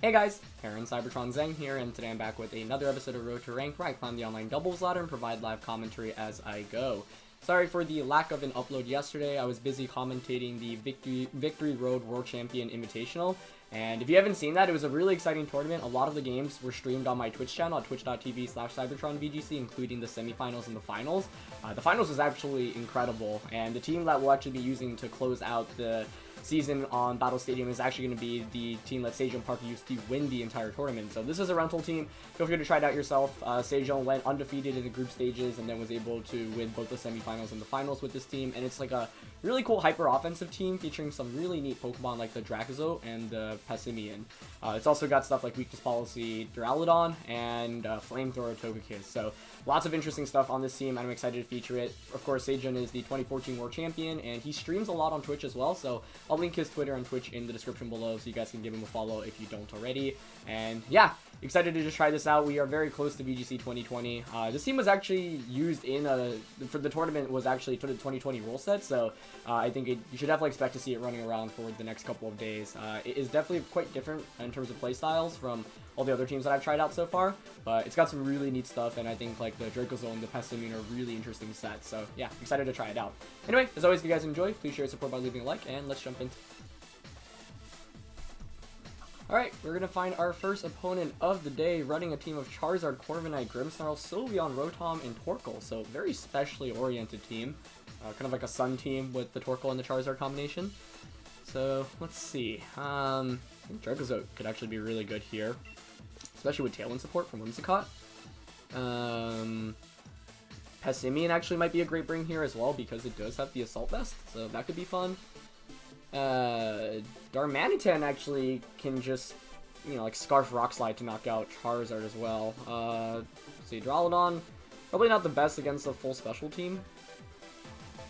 Hey guys, Aaron Cybertron Zeng here, and today I'm back with another episode of Road to Rank where I climb the online doubles ladder and provide live commentary as I go. Sorry for the lack of an upload yesterday. I was busy commentating the Victory Road World Champion Invitational, and if you haven't seen that, it was a really exciting tournament. A lot of the games were streamed on my Twitch channel at twitch.tv/CybertronVGC, including the semifinals and the finals. The finals was actually incredible, and the team that we'll actually be using to close out the season on Battle Stadium is actually going to be the team that Sejun Park used to win the entire tournament. So this is a rental team. Feel free to try it out yourself. Sejun went undefeated in the group stages and then was able to win both the semifinals and the finals with this team. And it's like a really cool hyper-offensive team featuring some really neat Pokemon like the Dracozolt and the Passimian. It's also got stuff like Weakness Policy Duraludon and Flamethrower Togekiss. So lots of interesting stuff on this team, and I'm excited to feature it. Of course, Sejun is the 2014 World Champion, and he streams a lot on Twitch as well, so I'll link his Twitter and Twitch in the description below so you guys can give him a follow if you don't already. And yeah, excited to just try this out. We are very close to VGC 2020. This team was actually used for the tournament, was actually to the 2020 rule set, so I think you should definitely expect to see it running around for the next couple of days. It is definitely quite different in terms of play styles from all the other teams that I've tried out so far, but it's got some really neat stuff, and I think like the Dracozolt and the Passimian are really interesting sets, so yeah, excited to try it out. Anyway, as always, if you guys enjoy, please share your support by leaving a like, and let's jump into. Alright, we're going to find our first opponent of the day, running a team of Charizard, Corviknight, Grimmsnarl, Sylveon, Rotom, and Torkoal, so very specially oriented team. Kind of like a Sun team with the Torkoal and the Charizard combination. So, let's see. I think Dracozolt could actually be really good here, especially with Tailwind support from Whimsicott. Passimian actually might be a great bring here as well because it does have the Assault Vest, so that could be fun. Darmanitan actually can just, like Scarf Rock Slide to knock out Charizard as well. Let's see, Duraludon, probably not the best against a full special team.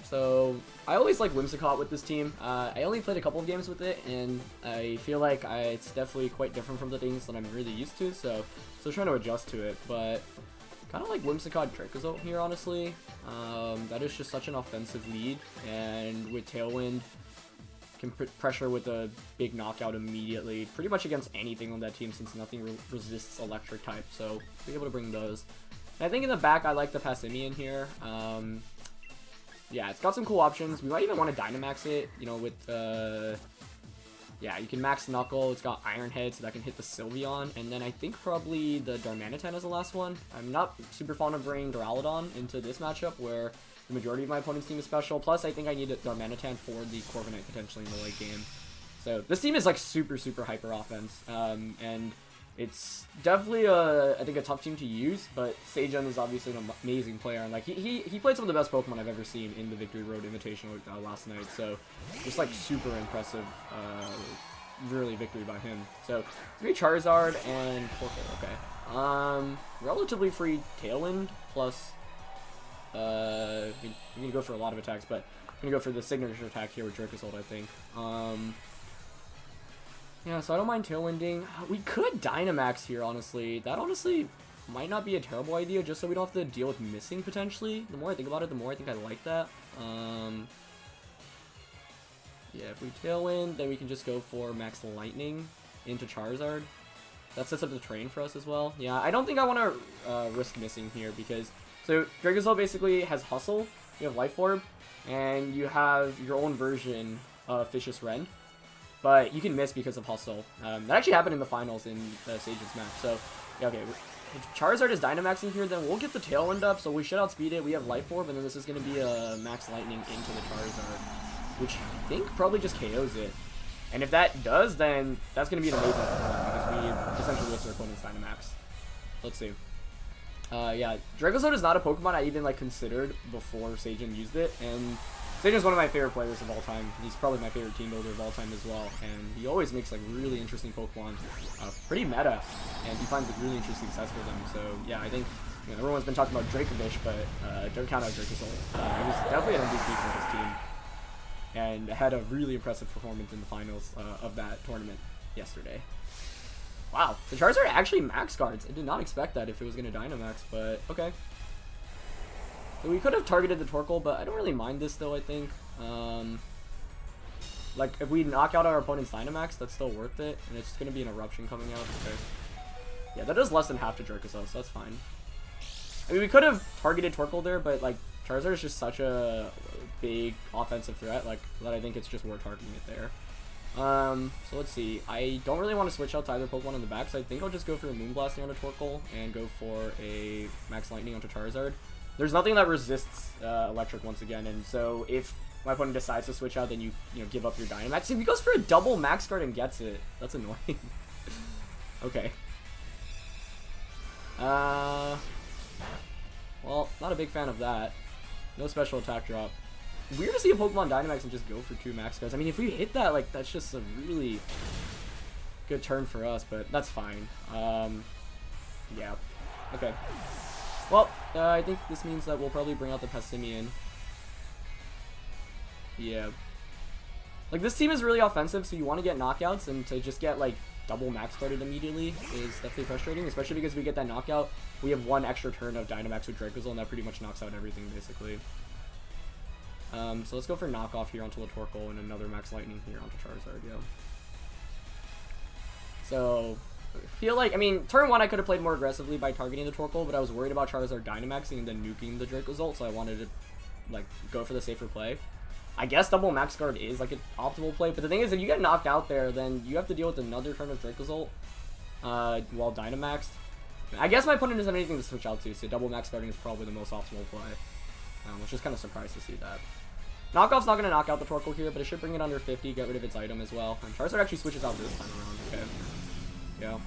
So, I always like Whimsicott with this team. I only played a couple of games with it, and I feel like it's definitely quite different from the things that I'm really used to, so trying to adjust to it, but kind of like Whimsicott Dracozolt here, honestly. That is just such an offensive lead, and with Tailwind, can pressure with a big knockout immediately, pretty much against anything on that team since nothing resists electric type, so be able to bring those. And I think in the back, I like the Passimian here. Yeah, it's got some cool options. We might even want to Dynamax it, with, yeah, you can max Knuckle, it's got Iron Head, so that can hit the Sylveon, and then I think probably the Darmanitan is the last one. I'm not super fond of bringing Duraludon into this matchup, where the majority of my opponent's team is special, plus I think I need a Darmanitan for the Corviknight potentially in the late game. So this team is like super hyper offense, and it's definitely I think a tough team to use, but Sejun is obviously an amazing player, and like he played some of the best Pokemon I've ever seen in the Victory Road Invitational last night, so just like super impressive really victory by him. So it's gonna be Charizard and Torkoal, okay. Relatively free Tailwind plus we're gonna go for a lot of attacks, but I'm gonna go for the signature attack here with Dracozolt, I think. Yeah, so I don't mind Tailwinding. We could Dynamax here, honestly. That honestly might not be a terrible idea, just so we don't have to deal with missing, potentially. The more I think about it, the more I think I like that. Yeah, if we Tailwind, then we can just go for Max Lightning into Charizard. That sets up the terrain for us as well. Yeah, I don't think I want to risk missing here, because so Dracozolt basically has Hustle, you have Life Orb, and you have your own version of Vicious Rend. But you can miss because of Hustle. That actually happened in the finals in Sejun's match. So, yeah, okay. If Charizard is Dynamaxing here, then we'll get the Tailwind up, so we should outspeed it. We have Life Orb, and then this is going to be a Max Lightning into the Charizard, which I think probably just KOs it. And if that does, then that's going to be an amazing performance, because we essentially whipped our opponent's Dynamax. Let's see. Yeah, Dracozolt is not a Pokemon I even, considered before Sejun used it, and Sejun's one of my favorite players of all time. He's probably my favorite team builder of all time as well, and he always makes, really interesting Pokemon. Pretty meta, and he finds, really interesting sets for them, so, yeah, I think, everyone's been talking about Dracovish, but don't count out Dracozolt. He was definitely an MVP for his team, and had a really impressive performance in the finals of that tournament yesterday. Wow, the Charizard actually max guards. I did not expect that if it was going to Dynamax, but okay. So we could have targeted the Torkoal, but I don't really mind this though, I think. Like, if we knock out our opponent's Dynamax, that's still worth it. And it's going to be an Eruption coming out. Okay. Yeah, that does less than half to Dracozolt, so that's fine. I mean, we could have targeted Torkoal there, but, like, Charizard is just such a big offensive threat, like, that I think it's just worth targeting it there. So let's see. I don't really want to switch out to either Pokemon in the back, so I think I'll just go for a Moonblasting onto Torkoal and go for a Max Lightning onto Charizard. There's nothing that resists Electric once again, and so if my opponent decides to switch out, then you give up your Dynamax. If he goes for a double Max Guard and gets it, that's annoying. Okay. Well, not a big fan of that. No special attack drop. Weird to see a Pokemon Dynamax and just go for 2 Max Guards. I mean, if we hit that, like, that's just a really good turn for us, but that's fine. Yeah. Okay. Well, I think this means that we'll probably bring out the Passimian. Yeah. Like, this team is really offensive, so you want to get knockouts, and to just get, like, double Max Guarded immediately is definitely frustrating, especially because we get that knockout. We have 1 extra turn of Dynamax with Dracozolt, and that pretty much knocks out everything, basically. So let's go for knockoff here onto Torkoal and another Max Lightning here onto Charizard, yeah. So, I feel like, I mean, turn 1 I could have played more aggressively by targeting the Torkoal, but I was worried about Charizard Dynamaxing and then nuking the Dracozolt, so I wanted to, like, go for the safer play. I guess double Max Guard is, like, an optimal play, but the thing is, if you get knocked out there, then you have to deal with another turn of Dracozolt while Dynamaxed. I guess my opponent doesn't have anything to switch out to, so double Max Guarding is probably the most optimal play. I was just kind of surprised to see that. Knockoff's not going to knock out the Torkoal here, but it should bring it under 50, get rid of its item as well. And Charizard actually switches out this time around. Okay. Yeah.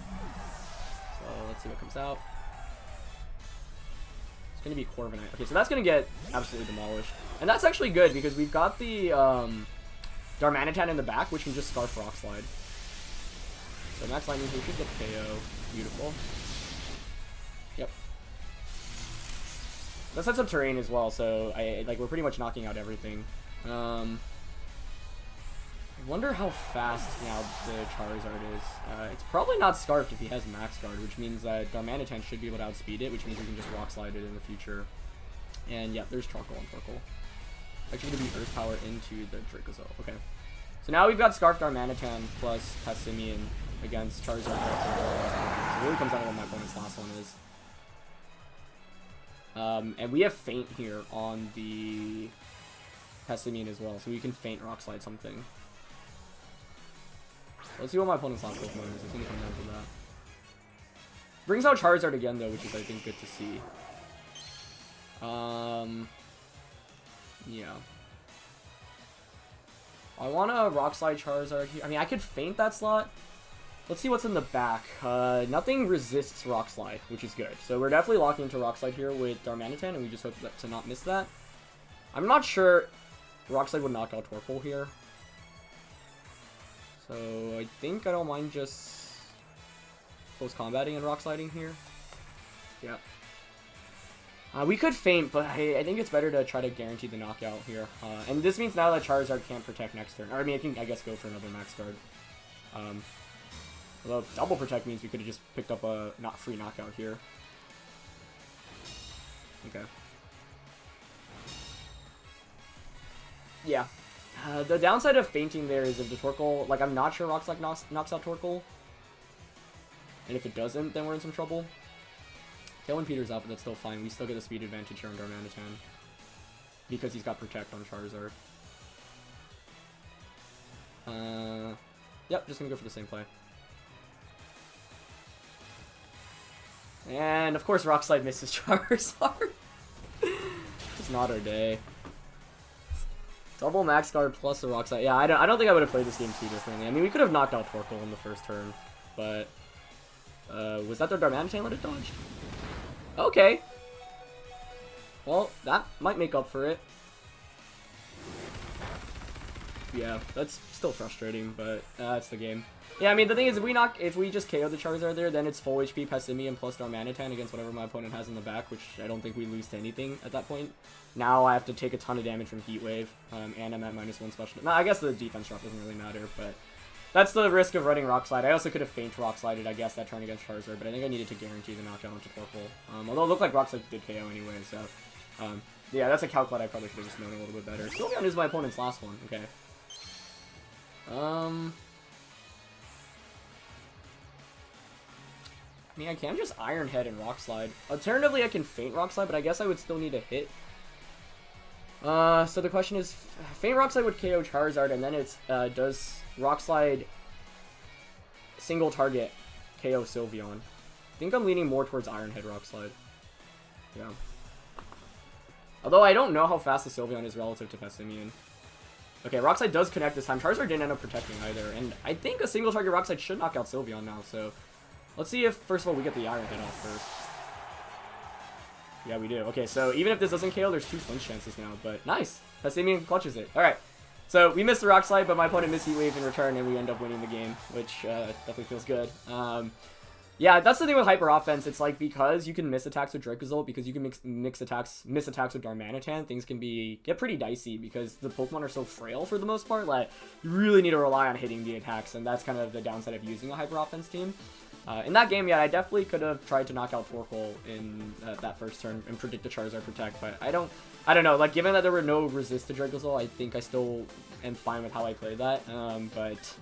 So let's see what comes out. It's going to be Corviknight. Okay, so that's going to get absolutely demolished. And that's actually good, because we've got the Darmanitan in the back, which can just Scarf Rock Slide. So Max Lightning here should get KO. Beautiful. Yep. That sets up terrain as well, so we're pretty much knocking out everything. I wonder how fast now the Charizard is. It's probably not Scarfed if he has Max Guard, which means that Darmanitan should be able to outspeed it, which means we can just Rock Slide it in the future. And yeah, there's Charcoal and Torkoal. Actually going to be Earth Power into the Dracozolt. Okay. So now we've got Scarfed Darmanitan plus Passimian against Charizard. So it really comes down to what my opponent's last one is. And we have Feint here on the Passimian as well, so we can Feint Rock Slide something. Let's see what my opponent's last Pokemon is. It's going to come down to that. Brings out Charizard again, though, which is, I think, good to see. Yeah. I want to Rock Slide Charizard here. I mean, I could Feint that slot. Let's see what's in the back. Nothing resists Rock Slide, which is good. So we're definitely locking into Rock Slide here with Darmanitan, and we just hope to not miss that. I'm not sure Rock Slide would knock out Torkoal here. So I think I don't mind just close combating and Rock Sliding here. Yeah. We could Feint, but I think it's better to try to guarantee the knockout here. And this means now that Charizard can't protect next turn. Or I mean, it can, I guess, go for another Max Guard. Although double protect means we could have just picked up a free knockout here. Okay. Yeah. The downside of Feinting there is if the Torkoal, like, I'm not sure Rock Slide knocks out Torkoal. And if it doesn't, then we're in some trouble. Tailwind Peter's out, but that's still fine. We still get a speed advantage here on Darmanitan. Because he's got Protect on Charizard. Yep, just gonna go for the same play. And, of course, Rock Slide misses Charizard. It's not our day. Double Max Guard plus the Rock Slide. Yeah, I don't think I would have played this game too differently. I mean, we could have knocked out Torkoal in the first turn, but... was that their Darmanitan that it dodged? Okay. Well, that might make up for it. Yeah, that's still frustrating, but that's the game. Yeah, I mean, the thing is, if we just KO the Charizard there, then it's full HP Passimian plus Darmanitan against whatever my opponent has in the back, which I don't think we lose to anything at that point. Now I have to take a ton of damage from Heat Wave, and I'm at -1 special. No, I guess the defense drop doesn't really matter, but that's the risk of running Rock Slide. I also could have Feint Rock Slided, I guess, that turn against Charizard, but I think I needed to guarantee the knockout onto Torkoal. Although it looked like Rock Slide did KO anyway, so... yeah, that's a calc that I probably should have just known a little bit better. Sylveon is my opponent's last one, okay. I mean, I can just Iron Head and Rock Slide. Alternatively, I can Faint Rock Slide, but I guess I would still need a hit. So the question is, Faint Rock Slide would KO Charizard, and then it's, does Rock Slide single target KO Sylveon? I think I'm leaning more towards Iron Head Rock Slide. Yeah. Although I don't know how fast the Sylveon is relative to Passimian. Okay, Rock Slide does connect this time. Charizard didn't end up protecting either, and I think a single target Rock Slide should knock out Sylveon now, so let's see if, first of all, we get the Iron Head off first. Yeah, we do. Okay, so even if this doesn't KO, there's 2 flinch chances now, but nice. Passimian clutches it. Alright, so we missed the Rock Slide, but my opponent missed Heat Wave in return, and we end up winning the game, which definitely feels good. Yeah, that's the thing with Hyper Offense. It's like, because you can miss attacks with Dracozolt, because you can miss attacks with Darmanitan, things can get pretty dicey, because the Pokemon are so frail for the most part. Like, you really need to rely on hitting the attacks, and that's kind of the downside of using a Hyper Offense team. In that game, yeah, I definitely could have tried to knock out Torkoal in that first turn and predict the Charizard Protect, but I don't know. Like, given that there were no resist to Dracozolt, I think I still am fine with how I played that. But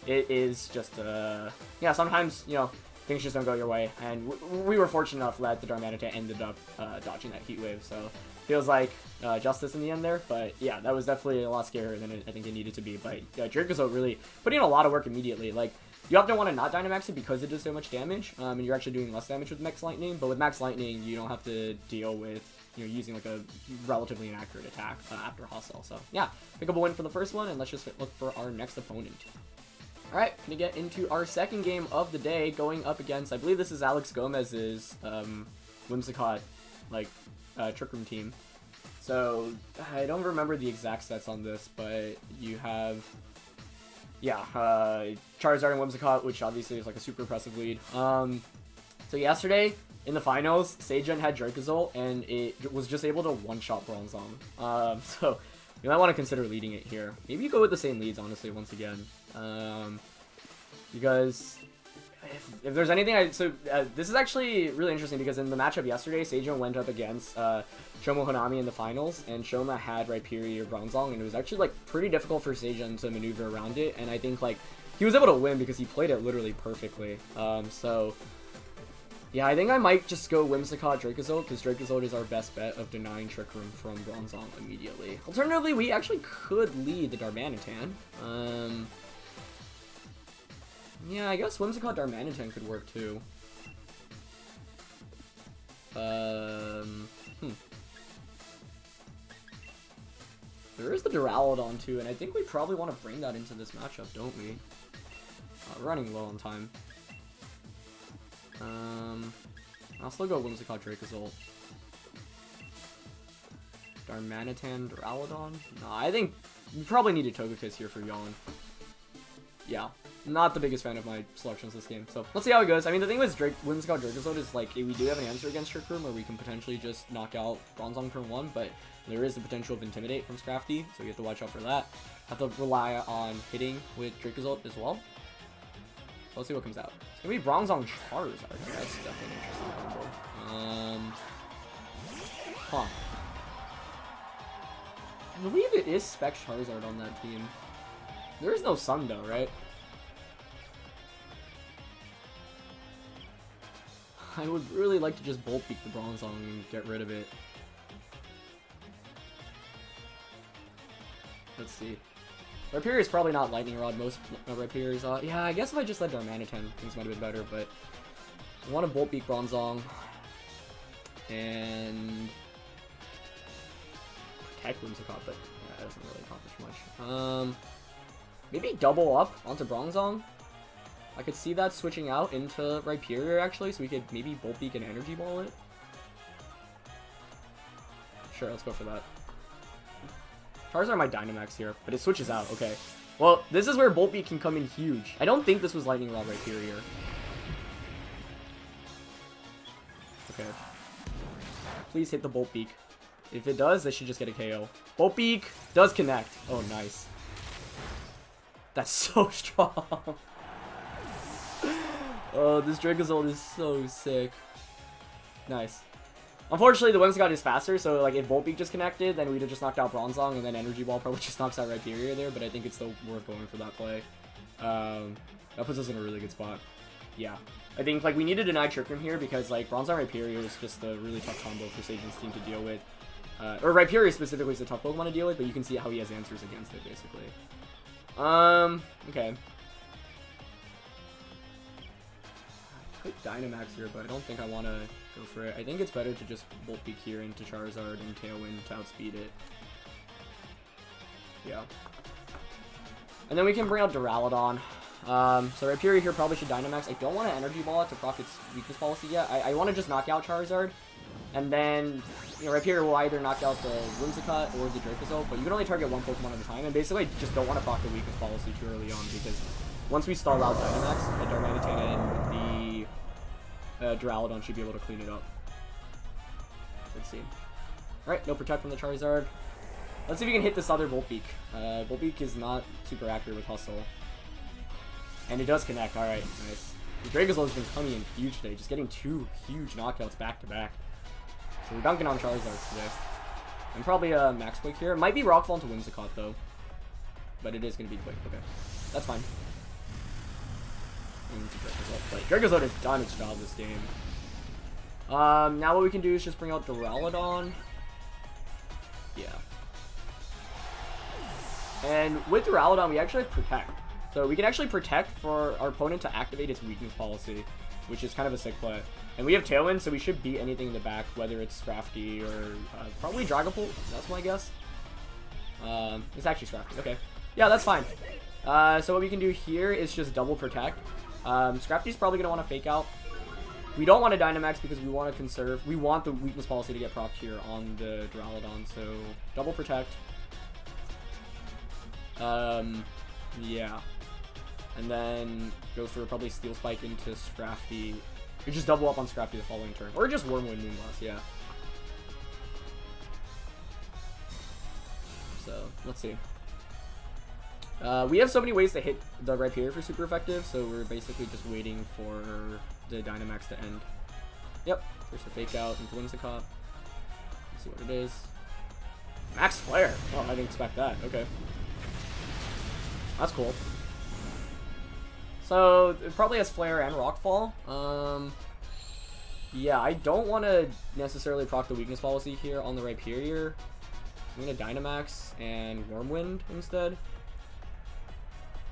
it is just, yeah, sometimes, you know, things just don't go your way, and we were fortunate enough that the Darmanitan ended up dodging that Heat Wave, so feels like justice in the end there. But yeah, that was definitely a lot scarier than I think it needed to be. But Dracozolt really putting in a lot of work immediately. Like, you often want to not Dynamax it because it does so much damage, and you're actually doing less damage with Max Lightning, but with Max Lightning, you don't have to deal with, you know, using like a relatively inaccurate attack after Hustle. So yeah, pick up a win for the first one, and let's just look for our next opponent. Alright, gonna get into our second game of the day, going up against, I believe this is Alex Gomez's Whimsicott, like, Trick Room team. So, I don't remember the exact stats on this, but you have, yeah, Charizard and Whimsicott, which obviously is like a super impressive lead. So yesterday, in the finals, Sejun had Dracozolt, and it was just able to one-shot Bronzong. So, you might want to consider leading it here. Maybe you go with the same leads, honestly, once again. Because if there's anything this is actually really interesting, because in the matchup yesterday, Sejun went up against Shoma Honami in the finals, and Shoma had Rhyperior Bronzong, and it was actually like pretty difficult for Sejun to maneuver around it, and I think like he was able to win because he played it literally perfectly. So yeah, I think I might just go Whimsicott Dracozolt, because Dracozolt is our best bet of denying Trick Room from Bronzong immediately. Alternatively, we actually could lead the Darmanitan. Yeah, I guess Whimsicott Darmanitan could work too. There is the Duraludon too, and I think we probably want to bring that into this matchup, don't we? We're running low on time. I'll still go Whimsicott Dracozolt. Darmanitan Duraludon? No, I think we probably need a Togekiss here for Yawn. Yeah. Not the biggest fan of my selections this game, so let's see how it goes. I mean, the thing with Whimsicott Dracozolt is, like, we do have an answer against Trick Room where we can potentially just knock out Bronzong turn 1, but there is the potential of Intimidate from Scrafty, so you have to watch out for that. Have to rely on hitting with Dracozolt as well. So let's see what comes out. It's gonna be Bronzong Charizard. That's definitely an interesting combo. Huh. I believe it is Spec Charizard on that team. There is no Sun though, right? I would really like to just Bolt Peek the Bronzong and get rid of it. Let's see. Rhyperior is probably not Lightning Rod. Most Rhyperiors are. Yeah, I guess if I just let Darmanitan, things might have been better, but I want to Bolt Peek Bronzong and protect Whimsicott, but yeah, that doesn't really accomplish much. Maybe double up onto Bronzong. I could see that switching out into Rhyperior, actually, so we could maybe Bolt Peek and Energy Ball it. Sure, let's go for that. Charizard might Dynamax here, but it switches out. Okay. Well, this is where Bolt Peek can come in huge. I don't think this was Lightning Rod Rhyperior. Okay. Please hit the Bolt Peek. If it does, they should just get a KO. Bolt Peek does connect. Oh, nice. That's so strong. Oh, this Dracozolt is so sick. Nice. Unfortunately, the Whimsicott is faster, so like if Volbeat just connected, then we'd have just knocked out Bronzong, and then Energy Ball probably just knocks out Rhyperior there, but I think it's still worth going for that play. That puts us in a really good spot. Yeah. I think like we need to deny Trick Room here because like Bronzong Rhyperior is just a really tough combo for Sejun's team to deal with. Or Rhyperior specifically is a tough Pokemon to deal with, but you can see how he has answers against it, basically. Okay. I could Dynamax here, but I don't think I want to go for it. I think it's better to just Volt Peak here into Charizard and Tailwind to outspeed it. Yeah. And then we can bring out Duraludon. So Rhyperior here probably should Dynamax. I don't want to Energy Ball it to proc its weakness policy yet. I want to just knock out Charizard. And then, you know, Rhyperior will either knock out the Whimsicott or the Dracozolt, but you can only target one Pokemon at a time. And basically, I just don't want to proc the weakness policy too early on because once we stall out Dynamax, the Darmanitan and the Duraludon should be able to clean it up. Let's see. Alright, no Protect from the Charizard. Let's see if we can hit this other Volbeat. Volbeat is not super accurate with Hustle. And it does connect. Alright, nice. The Dracozolt has been coming in huge today, just getting 2 huge knockouts back to back. So we're dunking on Charizard today. And probably a Max Quick here. It might be Rockfall into Whimsicott though. But it is going to be quick. Okay. That's fine. But Dracozolt has done its job this game. Now what we can do is just bring out Duraludon. Yeah. And with Duraludon, we actually have Protect. So we can actually Protect for our opponent to activate its weakness policy, which is kind of a sick play. And we have Tailwind, so we should beat anything in the back, whether it's Scrafty or probably Dragapult. That's my guess. It's actually Scrafty. Okay. Yeah, that's fine. So what we can do here is just double Protect. Scrafty's probably going to want to Fake Out. We don't want to Dynamax because we want to conserve. We want the weakness policy to get procced here on the Duraludon, so double Protect. Yeah. And then go for probably Steel Spike into Scrafty. You just double up on Scrafty the following turn. Or just Wormwind Moonblast, yeah. So, let's see. We have so many ways to hit the Rhyperior for super effective, so we're basically just waiting for the Dynamax to end. Yep, there's the Fake Out into Whimsicott. Let's see what it is. Max Flare! Oh, I didn't expect that. Okay. That's cool. So, it probably has Flare and Rockfall. Yeah, I don't want to necessarily proc the weakness policy here on the Rhyperior. I'm going to Dynamax and Wormwind instead.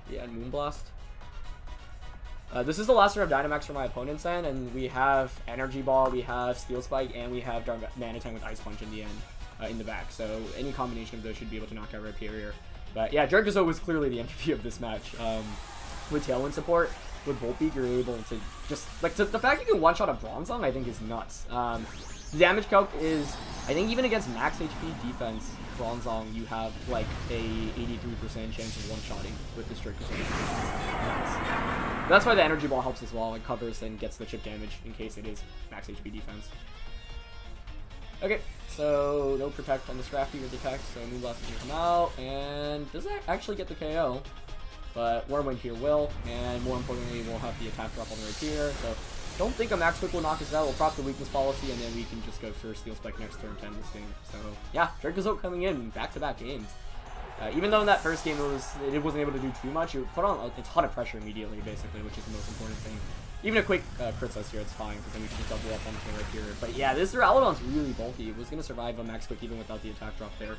Yeah, and Moonblast. This is the last turn of Dynamax for my opponent's end, and we have Energy Ball, we have Steel Spike, and we have Darmanitan with Ice Punch in the end, in the back. So any combination of those should be able to knock out Rhyperior. But yeah, Dracozolt was clearly the MVP of this match. With Tailwind support, with Volbeat, you're able to just, like, the fact you can one-shot a Bronzong, I think, is nuts. The damage calc is, I think even against max HP defense, Bronzong, you have, like, a 83% chance of one-shotting with this Dracozolt. That's why the Energy Ball helps as well. It covers and gets the chip damage in case it is max HP defense. Okay, so no Protect on the Scrafty with Detect, so Moonblast is going to come out, and does that actually get the KO? But Wormwind here will, and more importantly, we'll have the attack drop on the Rhyperior, so don't think a Max Quick will knock us out. We'll proc the weakness policy, and then we can just go for Steel Spike next turn 10 this game. So yeah, Dracozolt coming in back-to-back games. Even though in that first game it wasn't able to do too much, it put on a ton of pressure immediately, basically, which is the most important thing. Even a quick crit size here, it's fine, because then we can just double up on the Rhyperior. But yeah, this Duraludon's really bulky. It was going to survive a Max Quick even without the attack drop there.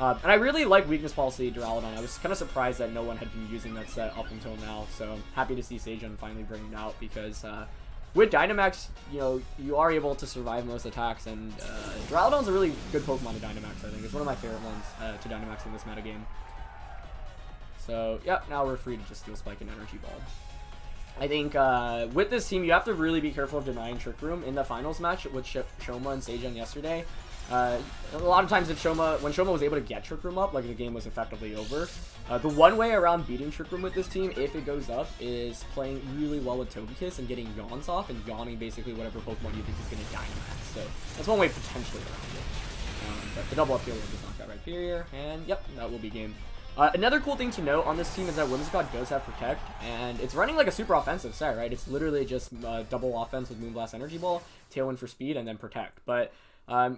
And I really like Weakness Policy Duraludon. I was kind of surprised that no one had been using that set up until now, so I'm happy to see Sejun finally bring it out, because with Dynamax, you know, you are able to survive most attacks, and Duraludon's a really good Pokemon to Dynamax, I think. It's one of my favorite ones to Dynamax in this metagame. So, yeah, now we're free to just Steel Spike and Energy Ball. I think with this team, you have to really be careful of denying Trick Room. In the finals match with Shoma and Sejun yesterday, a lot of times when Shoma was able to get Trick Room up, like the game was effectively over. The one way around beating Trick Room with this team, if it goes up, is playing really well with Togekiss and getting Yawns off and yawning basically whatever Pokemon you think is going to Dynamax. So that's one way potentially around it. But the double up here will just knock out Rhyperior, and yep, that will be game. Another cool thing to note on this team is that Whimsicott does have Protect, and it's running like a super offensive set, right? It's literally just double offense with Moonblast Energy Ball, Tailwind for speed, and then Protect. But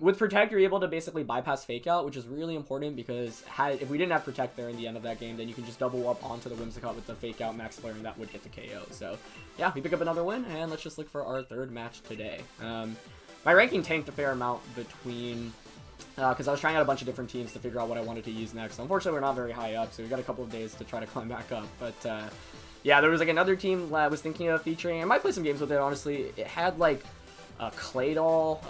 with Protect, you're able to basically bypass Fake Out, which is really important because if we didn't have Protect there in the end of that game, then you can just double up onto the Whimsicott with the Fake Out Max Flare, and that would hit the KO. So yeah, we pick up another win, and let's just look for our third match today. My ranking tanked a fair amount between... because I was trying out a bunch of different teams to figure out what I wanted to use next. Unfortunately, we're not very high up, so we got a couple of days to try to climb back up. But yeah, there was like another team I was thinking of featuring. I might play some games with it, honestly. It had like a Claydol,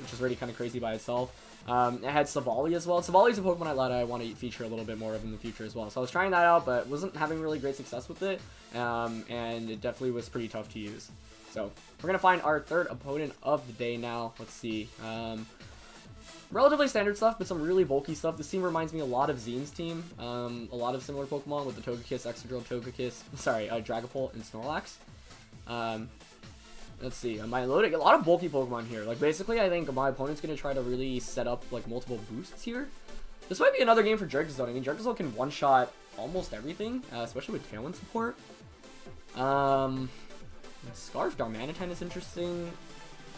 which is already kind of crazy by itself. It had Savali as well. Savali's a Pokemon I want to feature a little bit more of in the future as well. So I was trying that out, but wasn't having really great success with it. And it definitely was pretty tough to use. So we're going to find our third opponent of the day now. Let's see. Relatively standard stuff, but some really bulky stuff. This team reminds me a lot of Zene's team. A lot of similar Pokemon with the Togekiss, Excadrill, Dragapult, and Snorlax. Let's see, my loading, a lot of bulky Pokemon here. Like, basically, I think my opponent's going to try to really set up, like, multiple boosts here. This might be another game for Dracozolt. I mean, Dracozolt can one-shot almost everything, especially with Tailwind support. Scarf Darmanitan is interesting.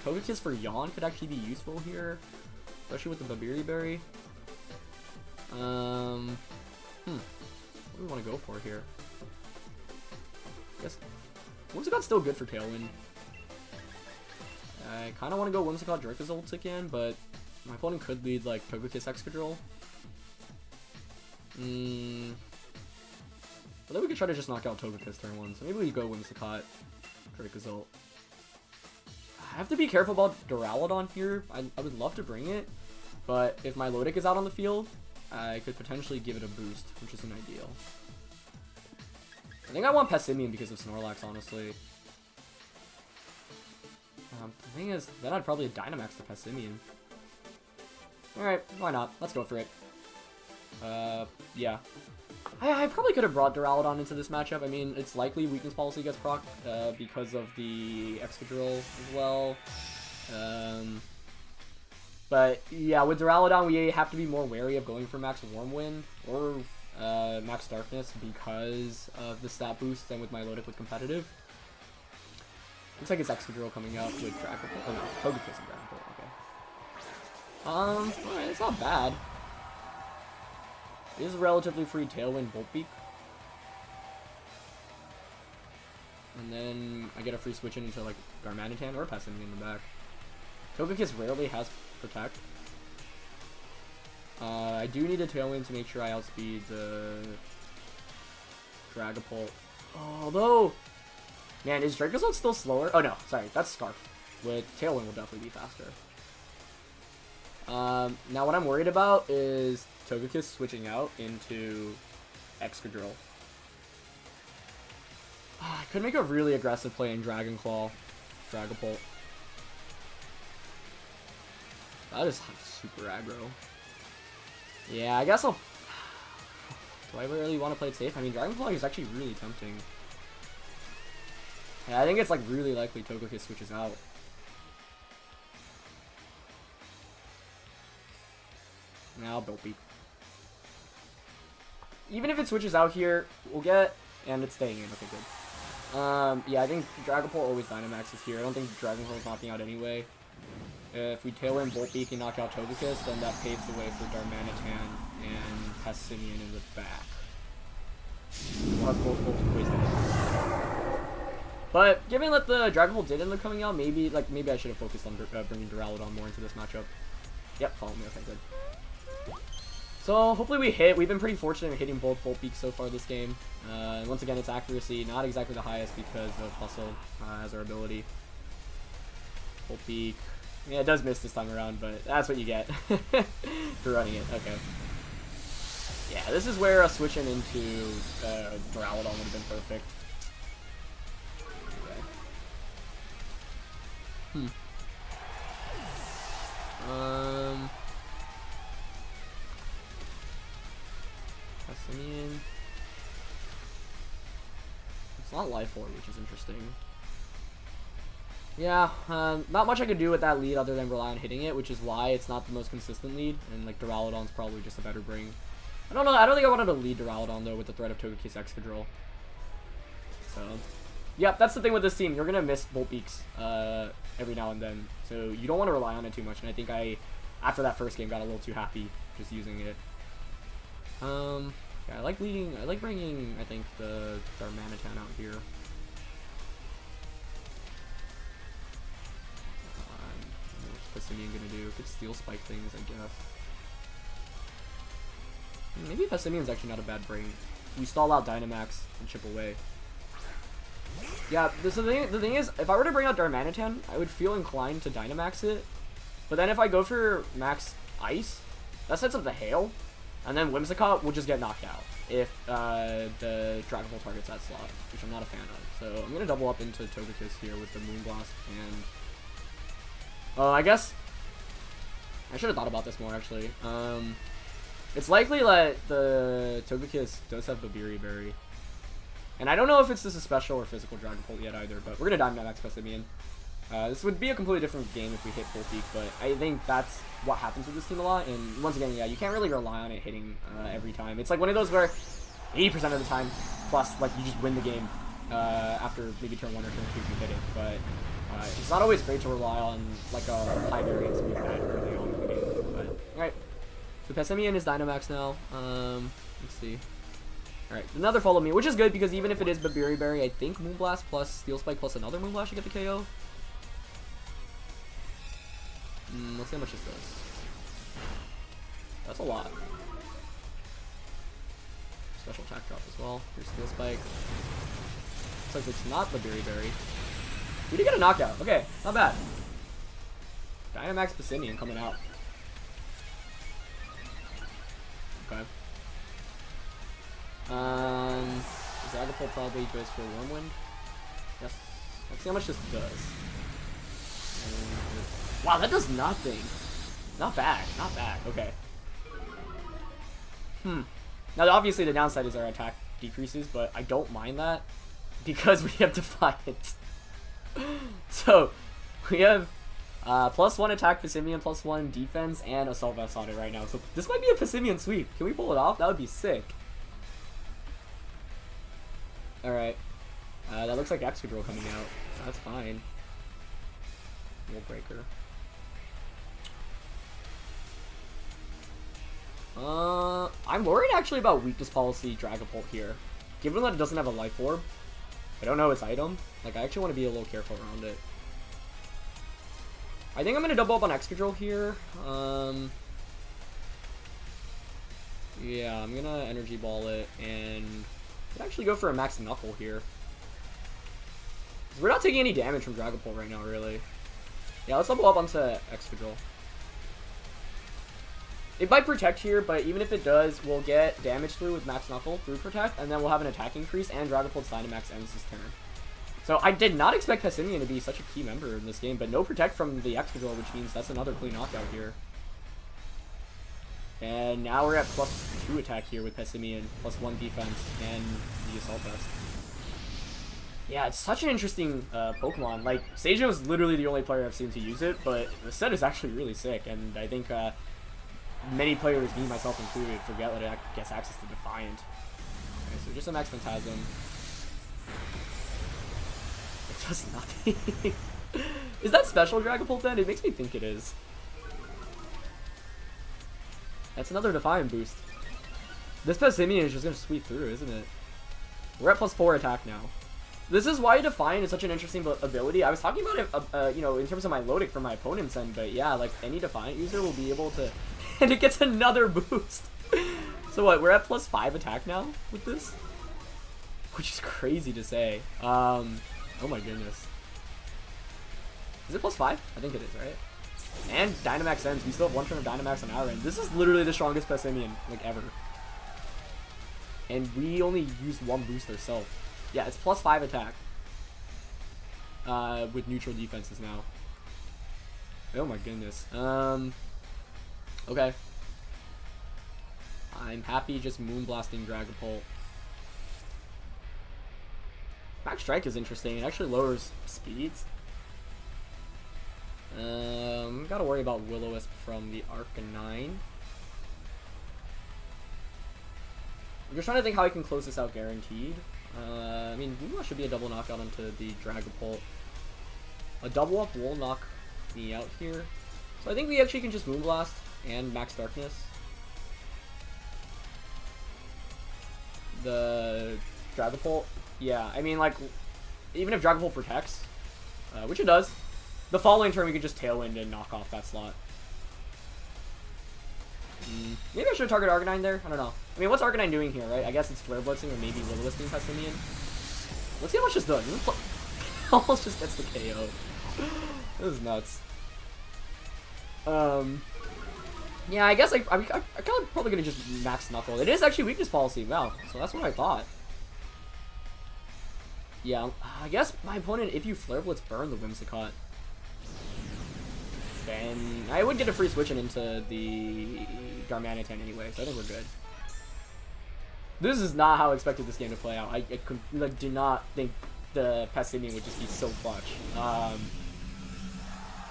Togekiss for Yawn could actually be useful here, especially with the Babiri Berry. What do we want to go for here? I guess Whimsicott's still good for Tailwind. I kind of want to go Whimsicott Dracozolt again, but my opponent could lead like Togekiss Excadrill. But then we could try to just knock out Togekiss turn 1, so maybe we go Whimsicott Dracozolt. I have to be careful about Duraludon here. I would love to bring it, but if my Milotic is out on the field, I could potentially give it a boost, which isn't ideal. I think I want Passimian because of Snorlax, honestly. The thing is, then I'd probably Dynamax the Passimian. Alright, why not? Let's go for it. Yeah. I probably could have brought Duraludon into this matchup. I mean, it's likely Weakness Policy gets proc because of the Excadrill as well. But yeah, with Duraludon, we have to be more wary of going for Max Warmwind or Max Darkness because of the stat boost than with Milotic with Competitive. Looks like it's Excadrill coming out with Dragapult. Oh no, Togekiss and Dragapult, okay. Alright, it's not bad. It is a relatively free Tailwind Voltbeak. And then I get a free switch into like Darmanitan or Passimian in the back. Togekiss rarely has Protect. I do need a Tailwind to make sure I outspeed the Dragapult. Although, man, is Dracozolt still slower? Oh no, sorry, that's Scarf. With Tailwind will definitely be faster. Now what I'm worried about is Togekiss switching out into Excadrill. I could make a really aggressive play in Dragon Claw, Dragapult. That is super aggro. Yeah, I guess I'll... Do I really want to play it safe? I mean, Dragon Claw is actually really tempting. Yeah, I think it's like really likely Togekiss switches out. Now Voltbeak. Even if it switches out here, we'll get... And it's staying in. Okay, good. Yeah, I think Dragapult always Dynamaxes here. I don't think Dragon Claw is knocking out anyway. If we Tailwind Voltbeak and knock out Togekiss, then that paves the way for Darmanitan and Passimian in the back. We'll have both ways to. But given that the Dragapult did end up coming out, maybe I should have focused on bringing Duraludon more into this matchup. Yep, follow me. Okay, good. So hopefully we hit. We've been pretty fortunate in hitting both Voltbeaks so far this game. And once again, its accuracy not exactly the highest because of Hustle as our ability. Voltbeak. Yeah, it does miss this time around, but that's what you get for running it. Okay. Yeah, this is where switching into Duraludon would have been perfect. Okay. Passimian. It's not Life Orb, which is interesting. Yeah, not much I could do with that lead other than rely on hitting it, which is why it's not the most consistent lead, and like Duraludon's probably just a better bring. I don't know. I don't think I wanted to lead Duraludon though with the threat of Togekiss Excadrill. So, yep, that's the thing with this team. You're gonna miss Volbeaks every now and then, so you don't want to rely on it too much. And I think after that first game, got a little too happy just using it. Yeah, I like bringing, I think, the Darmanitan out here. What's Passimian gonna do? Could Steel Spike things, I guess. Maybe Passimian's actually not a bad bring. We stall out Dynamax and chip away. Yeah, the thing is, if I were to bring out Darmanitan, I would feel inclined to Dynamax it. But then if I go for Max Ice, that sets up the Hail, and then Whimsicott will just get knocked out if the Dracozolt targets that slot, which I'm not a fan of. So I'm going to double up into Togekiss here with the Moonblast, and I guess I should have thought about this more, actually. It's likely that the Togekiss does have Babiri Berry. And I don't know if it's just a special or physical Dragonbolt yet either, but we're going to Dynamax Passimian. This would be a completely different game if we hit Full Peak, but I think that's what happens with this team a lot. And once again, yeah, you can't really rely on it hitting every time. It's like one of those where 80% of the time, plus, like, you just win the game after maybe turn 1 or turn 2 if you hit it. But it's not always great to rely on, like, a high variance move that early on in the game. But, alright. So Passimian is Dynamax now. Let's see. Alright, another Follow Me, which is good because even if it is Babiri Berry, I think Moonblast plus Steel Spike plus another Moonblast should get the KO. Let's see how much this does. That's a lot. Special attack drop as well. Here's Steel Spike. Looks like it's not Babiri Berry. We did get a knockout. Okay, not bad. Dynamax Passimian coming out. Okay. Dragapult probably goes for Wormwind. Yes. Let's see how much this does. Wow, that does nothing. Not bad. Not bad. Okay. Now, obviously, the downside is our attack decreases, but I don't mind that because we have Defiant. So, we have +1 attack Passimian, +1 defense, and Assault Vest on it right now. So, this might be a Passimian sweep. Can we pull it off? That would be sick. Alright. That looks like Excadrill coming out. So that's fine. Rule Breaker. I'm worried actually about Weakness Policy Dragapult here. Given that it doesn't have a Life Orb, I don't know its item. Like, I actually want to be a little careful around it. I think I'm going to double up on Excadrill here. Yeah, I'm going to Energy Ball it and actually go for a Max Knuckle here. We're not taking any damage from Dragapult right now, really. Yeah, let's double up onto Excadrill. It might Protect here, but even if it does, we'll get damage through with Max Knuckle through Protect, and then we'll have an attack increase, and Dragapult's Dynamax ends his turn. So I did not expect Passimian to be such a key member in this game, but no Protect from the Excadrill, which means that's another clean knockout here. And now we're at +2 attack here with Passimian, +1 defense, and the Assault Vest. Yeah, it's such an interesting Pokemon. Like, Sejun is literally the only player I've seen to use it, but the set is actually really sick, and I think many players, me myself included, forget that it gets access to Defiant. Okay, so just a Max Phantasm. It does nothing. Is that special Dragapult then? It makes me think it is. That's another Defiant boost. This Passimian is just going to sweep through, isn't it? We're at +4 attack now. This is why Defiant is such an interesting ability. I was talking about it, you know, in terms of my loading for my opponent's end, but yeah, like, any Defiant user will be able to... And it gets another boost. So what, we're at +5 attack now with this? Which is crazy to say. Oh my goodness. Is it +5? I think it is, right? And Dynamax ends. We still have 1 turn of Dynamax on our end. This is literally the strongest Passimian, like, ever. And we only used 1 boost ourselves. Yeah, it's +5 attack. With neutral defenses now. Oh my goodness. Okay. I'm happy just Moonblasting Dragapult. Max Strike is interesting. It actually lowers speeds. Gotta worry about Will-O-Wisp from the Arcanine. I'm just trying to think how I can close this out guaranteed. I mean, Moonblast should be a double knockout onto the Dracozolt. A double up will knock me out here. So I think we actually can just Moonblast and Max Darkness. The Dracozolt, yeah, I mean, like, even if Dracozolt protects, which it does, the following turn we could just Tailwind and knock off that slot. Maybe I should target Arcanine there. I don't know. I mean, what's Arcanine doing here, right? I guess it's Flare Blitzing or maybe Will-O-Wisting Passimian. Let's see how much this does. Almost just gets the KO. This is nuts. Yeah, I guess I'm kind of probably gonna just max Knuckle. It is actually weakness policy. Wow. So that's what I thought. Yeah, I guess my opponent, if you Flare Blitz, burn the Whimsicott. Then I would get a free switching into the Darmanitan anyway, so I think we're good. This is not how I expected this game to play out. I like, do not think the Passimian would just be so clutch.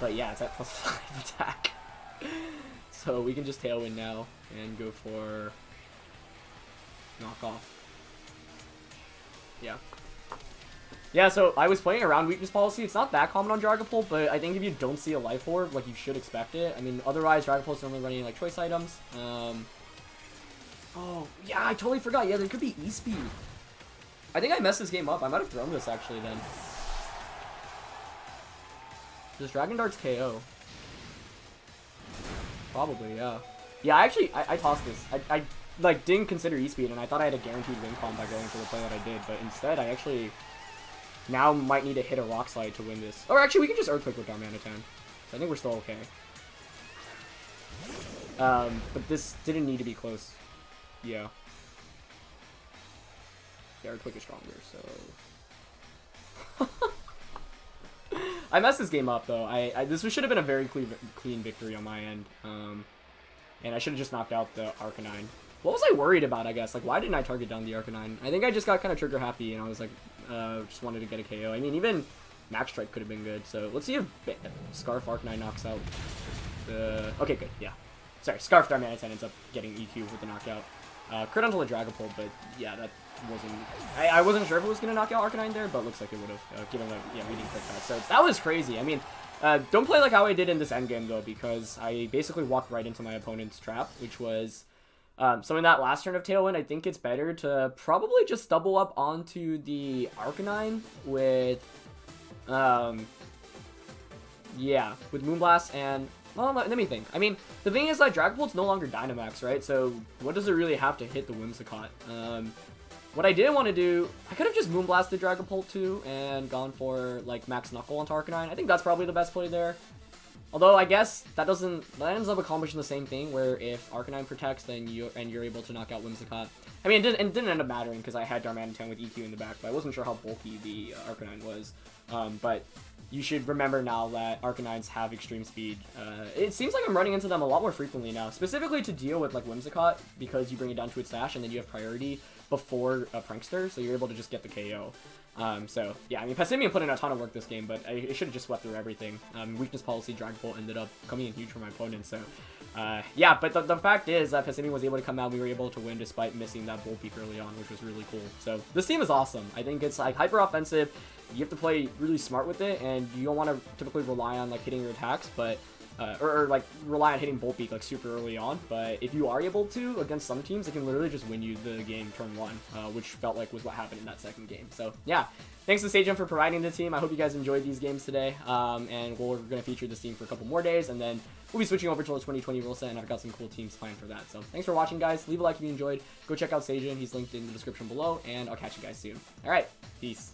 But yeah, it's at +5 attack. So we can just Tailwind now and go for knockoff. Yeah. Yeah, so I was playing around weakness policy. It's not that common on Dragapult, but I think if you don't see a Life Orb, like, you should expect it. I mean, otherwise, Dragapult's normally running, like, choice items. Oh, yeah, I totally forgot. Yeah, there could be E-Speed. I think I messed this game up. I might have thrown this, actually, then. Does Dragon Dart's KO? Probably, yeah. Yeah, I tossed this. I like, didn't consider E-Speed, and I thought I had a guaranteed win con by going for the play that I did, but instead, I actually now might need to hit a Rock Slide to win this. Or actually, we can just Earthquake with Darmanitan. So I think we're still okay. But this didn't need to be close. Yeah. Yeah, Earthquake is stronger, so... I messed this game up, though. This should have been a very clean victory on my end. And I should have just knocked out the Arcanine. What was I worried about, I guess? Like, why didn't I target down the Arcanine? I think I just got kind of trigger happy, and I was like, just wanted to get a KO. I mean, even Max Strike could have been good. So let's see if Scarf Arcanine knocks out the... Okay, good, yeah. Sorry, Scarf Darmanitan ends up getting EQ with the knockout. Crit onto the Dragapult, but yeah, that wasn't... I wasn't sure if it was going to knock out Arcanine there, but looks like it would have, given the leading crit pass. So that was crazy. I mean, don't play like how I did in this endgame, though, because I basically walked right into my opponent's trap, which was... so in that last turn of Tailwind, I think it's better to probably just double up onto the Arcanine with... yeah, with Moonblast and... Well, let me think. I mean, the thing is that Dragapult's no longer Dynamax, right? So what does it really have to hit the Whimsicott? What I didn't want to do, I could have just Moonblasted Dragapult too and gone for, like, Max Knuckle onto Arcanine. I think that's probably the best play there. Although, I guess that ends up accomplishing the same thing, where if Arcanine protects, then you're able to knock out Whimsicott. I mean, it didn't end up mattering because I had Darmanitan with EQ in the back, but I wasn't sure how bulky the Arcanine was. But you should remember now that Arcanines have extreme speed. It seems like I'm running into them a lot more frequently now, specifically to deal with, like, Whimsicott, because you bring it down to its dash, and then you have priority before a Prankster, so you're able to just get the KO. So, yeah, I mean, Passimian put in a ton of work this game, but it should have just swept through everything. Weakness policy, Dragapult ended up coming in huge for my opponent, so... yeah, but the fact is that Passimian was able to come out and we were able to win despite missing that Bull Peak early on, which was really cool. So, this team is awesome. I think it's, like, hyper-offensive. You have to play really smart with it, and you don't want to typically rely on, like, hitting your attacks, but... or like, rely on hitting Bolt Beak, like, super early on, but if you are able to, against some teams, it can literally just win you the game turn 1, which felt like was what happened in that second game. So, yeah, thanks to Sejun for providing the team. I hope you guys enjoyed these games today, and we're going to feature this team for a couple more days, and then we'll be switching over to the 2020 rule set, and I've got some cool teams planned for that. So, thanks for watching, guys. Leave a like if you enjoyed. Go check out Sejun. He's linked in the description below, and I'll catch you guys soon. Alright, peace.